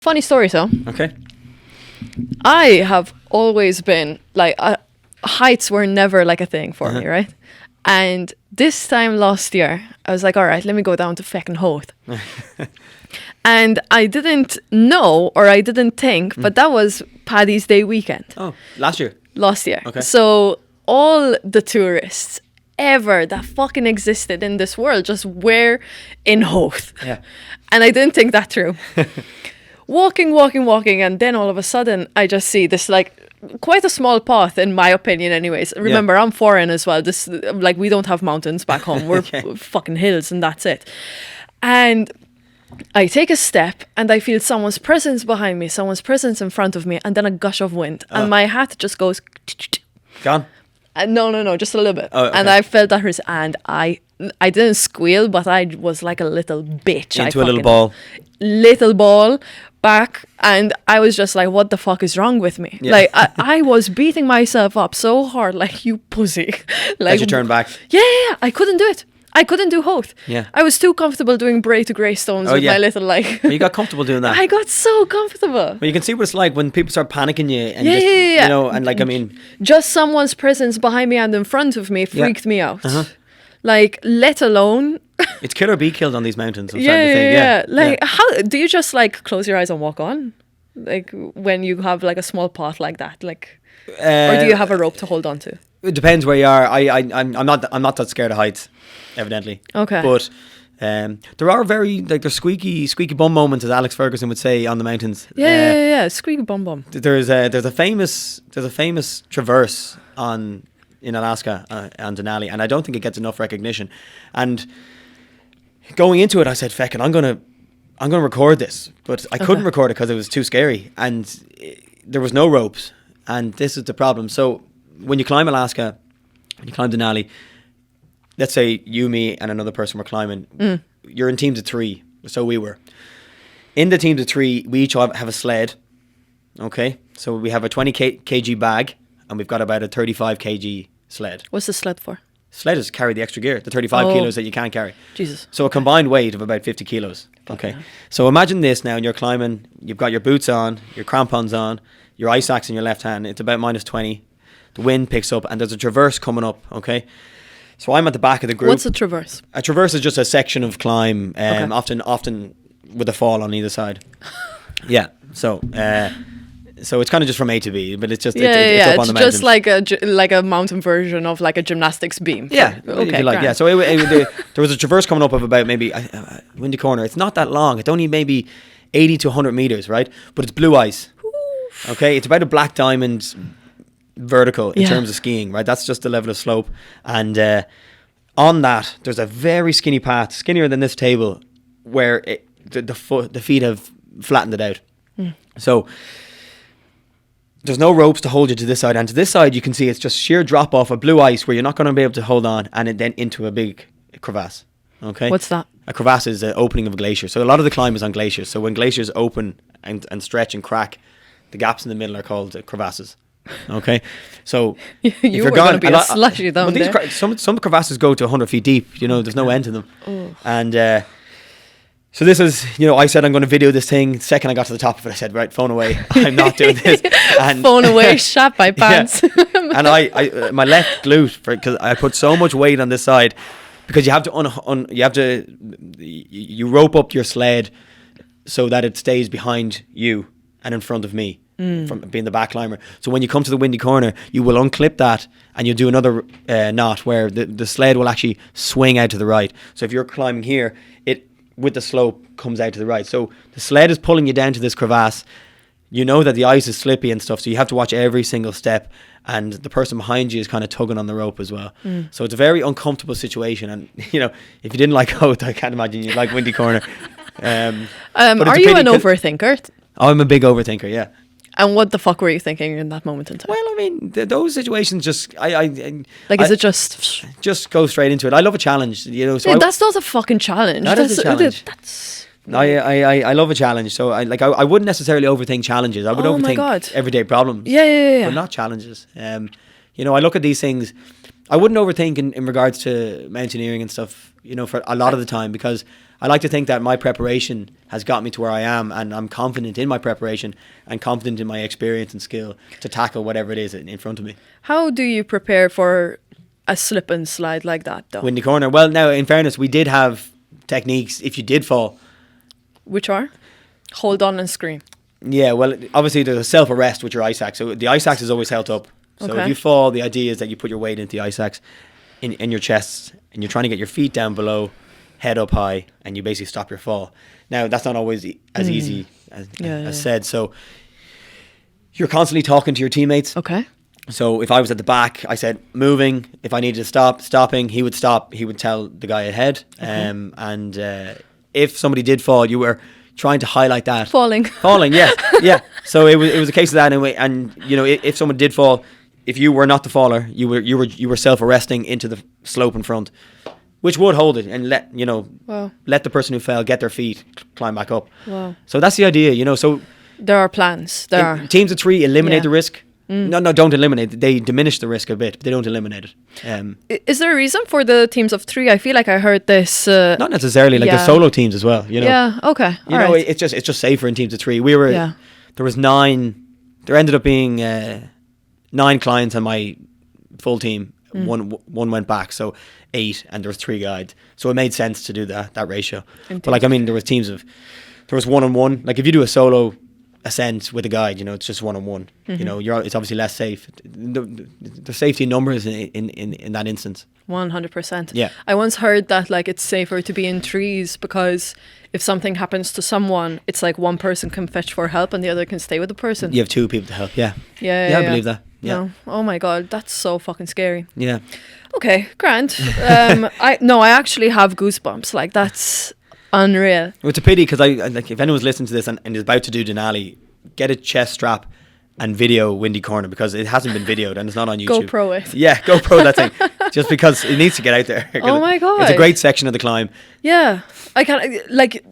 Funny story, so Okay. I have always been like heights were never like a thing for me, right? And this time last year, I was like, all right, let me go down to fucking Hoth. And I didn't know or I didn't think, but that was Paddy's Day weekend. Oh, last year. Last year. Okay. So all the tourists ever that fucking existed in this world just were in Hoth. Yeah. And I didn't think that through. Walking, and then all of a sudden I just see this like quite a small path in my opinion anyways. Remember, I'm foreign as well. This like we don't have mountains back home. We're fucking hills and that's it. And I take a step and I feel someone's presence behind me, someone's presence in front of me, and then a gush of wind. And my hat just goes... Gone? No, just a little bit. Oh, okay. And I felt that and I didn't squeal, but I was like a little bitch. Into a little ball. Little ball back, and I was just like, what the fuck is wrong with me? Yeah. Like I was beating myself up so hard, like, you pussy. Like, As you turn back. Yeah, I couldn't do it. I couldn't do Hoth. Yeah. I was too comfortable doing Bray to Greystones with my little like. Well, you got comfortable doing that. I got so comfortable. Well, you can see what it's like when people start panicking you and Yeah. you know, and like, I mean, just someone's presence behind me and in front of me freaked me out. Like, let alone. it's kill or be killed on these mountains. I'm starting to think. Like, how do you just like close your eyes and walk on? Like when you have like a small path like that, like, or do you have a rope to hold on to? It depends where you are. I'm not that scared of heights, evidently. Okay. But there are there's squeaky bum moments, as Alex Ferguson would say, on the mountains. Yeah. Squeaky bum bum. There's a famous traverse in Alaska on Denali, and I don't think it gets enough recognition. And going into it, I said, "Feck it, I'm gonna record this," but I couldn't record it because it was too scary, and there was no ropes, and this is the problem. So when you climb Alaska, when you climb Denali, let's say you, me, and another person were climbing. You're in teams of 3, so we were. In the teams of 3, we each have a sled. Okay, so we have a 20 kg bag, and we've got about a 35 kg sled. What's the sled for? Sled is carry the extra gear, the 35 kilos that you can't carry. Jesus. So a combined weight of about 50 kilos. Okay. So imagine this now, and you're climbing, you've got your boots on, your crampons on, your ice axe in your left hand. It's about minus 20. The wind picks up, and there's a traverse coming up. Okay. So I'm at the back of the group. What's a traverse? A traverse is just a section of climb, often with a fall on either side. Yeah. So it's kind of just from A to B, but it's just it's up on the mountains. Just like a mountain version of like a gymnastics beam. Yeah, Okay. if you like. Yeah. So there was a traverse coming up of about maybe Windy Corner. It's not that long. It's only maybe 80 to 100 meters, right? But it's blue ice. Okay, it's about a black diamond vertical in terms of skiing, right? That's just the level of slope, and on that there's a very skinny path, skinnier than this table, where the feet have flattened it out. So there's no ropes to hold you to this side, and to this side you can see it's just sheer drop off of blue ice where you're not going to be able to hold on, and then into a big crevasse. Okay, what's that? A crevasse is the opening of a glacier. So a lot of the climb is on glaciers. So when glaciers open and stretch and crack, the gaps in the middle are called crevasses. Okay, so you if you're were going to be a slushy down there. Some crevasses go to 100 feet deep. You know, there's no end to them. And so this is, you know, I said I'm going to video this thing. The second I got to the top of it, I said, right, phone away. I'm not doing this. And phone away, shot by pants. And I my left glute, because I put so much weight on this side, because you have to you rope up your sled so that it stays behind you and in front of me. From being the back climber. So when you come to the windy corner, you will unclip that and you'll do another knot where the sled will actually swing out to the right. So if you're climbing here, it with the slope comes out to the right. So the sled is pulling you down to this crevasse. You know that the ice is slippy and stuff, so you have to watch every single step, and the person behind you is kind of tugging on the rope as well. So it's a very uncomfortable situation, and you know, if you didn't like Hoth, I can't imagine you'd like windy corner. Are you an overthinker? I'm a big overthinker, yeah. And what the fuck were you thinking in that moment in time? Well, I mean, those situations just, is it just go straight into it? I love a challenge, you know. So that's not a fucking challenge. That's a challenge. I love a challenge. So I wouldn't necessarily overthink challenges. I would overthink everyday problems. Yeah. But not challenges. You know, I look at these things. I wouldn't overthink in regards to mountaineering and stuff, you know, for a lot of the time, because I like to think that my preparation has got me to where I am, and I'm confident in my preparation and confident in my experience and skill to tackle whatever it is in front of me. How do you prepare for a slip and slide like that, though? Windy corner. Well, now, in fairness, we did have techniques if you did fall. Which are? Hold on and scream. Yeah, well, obviously there's a self-arrest with your ice axe. So the ice axe is always held up. So Okay. if you fall, the idea is that you put your weight into the ice axe in your chest, and you're trying to get your feet down below, head up high, and you basically stop your fall. Now, that's not always as easy as said. So you're constantly talking to your teammates. Okay. So if I was at the back, I said moving. If I needed to stop, stopping. He would stop. He would tell the guy ahead. And if somebody did fall, you were trying to highlight that. Falling. Yes, yeah. So it was a case of that anyway. And you know, if someone did fall, if you were not the faller, you were self-arresting into the slope in front, which would hold it and let the person who fell get their feet, climb back up. Wow. So that's the idea, you know. So There are plans. There are. teams of 3 eliminate Yeah. the risk. No, don't eliminate. They diminish the risk a bit, but they don't eliminate it. Is there a reason for the teams of 3? I feel like I heard this. Not necessarily. Like yeah. there's solo teams as well. You know. Yeah. Okay. You All know, right. it's just safer in teams of 3. We were. Yeah. There was 9. There ended up being 9 clients on my full team. One went back, so 8, and there was 3 guides. So it made sense to do that ratio. But like, I mean, there was teams of. There was 1-on-1. Like if you do a solo ascent with a guide, you know, it's just 1-on-1. You know, it's obviously less safe. The safety numbers in that instance. 100%. Yeah. I once heard that like it's safer to be in trees because if something happens to someone, it's like one person can fetch for help and the other can stay with the person. You have 2 people to help. Yeah. Yeah. I believe that. Yeah. No. Oh my god, that's so fucking scary. Yeah. Okay, grand. I actually have goosebumps. Like that's unreal. Well, it's a pity because like if anyone's listening to this and is about to do Denali, get a chest strap and video Windy Corner because it hasn't been videoed and it's not on YouTube. GoPro it. Yeah, GoPro that thing. Just because it needs to get out there. Oh my god. It's a great section of the climb. Yeah. I can't like.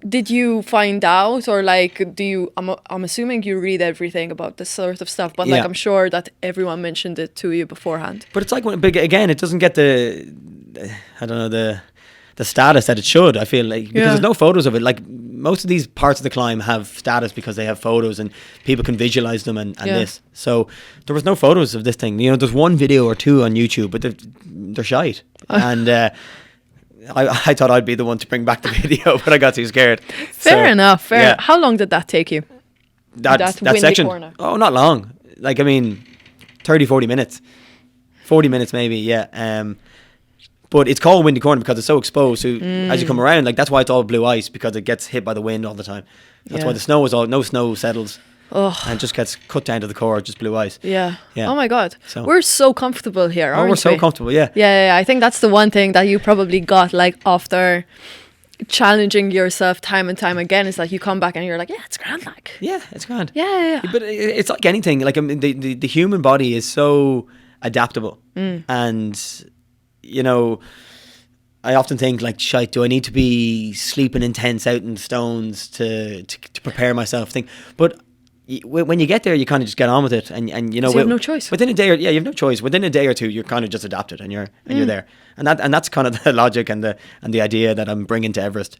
Did you find out or like do you? I'm assuming you read everything about this sort of stuff, but like Yeah. I'm sure that everyone mentioned it to you beforehand. But it's like again, it doesn't get the status that it should. I feel like because there's no photos of it. Like most of these parts of the climb have status because they have photos and people can visualize them and this. So there was no photos of this thing. You know, there's 1 video or 2 on YouTube, but they're shite. And I thought I'd be the one to bring back the video, but I got too scared. Fair enough. Fair. yeah. How long did that take you? That Windy section. Corner. Oh, not long. Like, I mean, 30, 40 minutes. 40 minutes maybe, yeah. But it's called Windy Corner because it's so exposed. So as you come around, like that's why it's all blue ice because it gets hit by the wind all the time. That's why the snow is no snow settles. And just gets cut down to the core, just blue ice. Yeah. Yeah. Oh my god. So- We're so comfortable here, aren't we? We're so comfortable, yeah. Yeah. I think that's the one thing that you probably got like after challenging yourself time and time again is like you come back and you're like, yeah, it's grand, like. Yeah, it's grand. Yeah. But it's like anything. Like, I mean, the human body is so adaptable. And, you know, I often think, like, shite, do I need to be sleeping in tents out in the stones to prepare myself? But when you get there, you kind of just get on with it, and you know, So you have no choice. Within a day, you have no choice. Within a day or 2, you're kind of just adapted, and you're there, and that's kind of the logic and the idea that I'm bringing to Everest.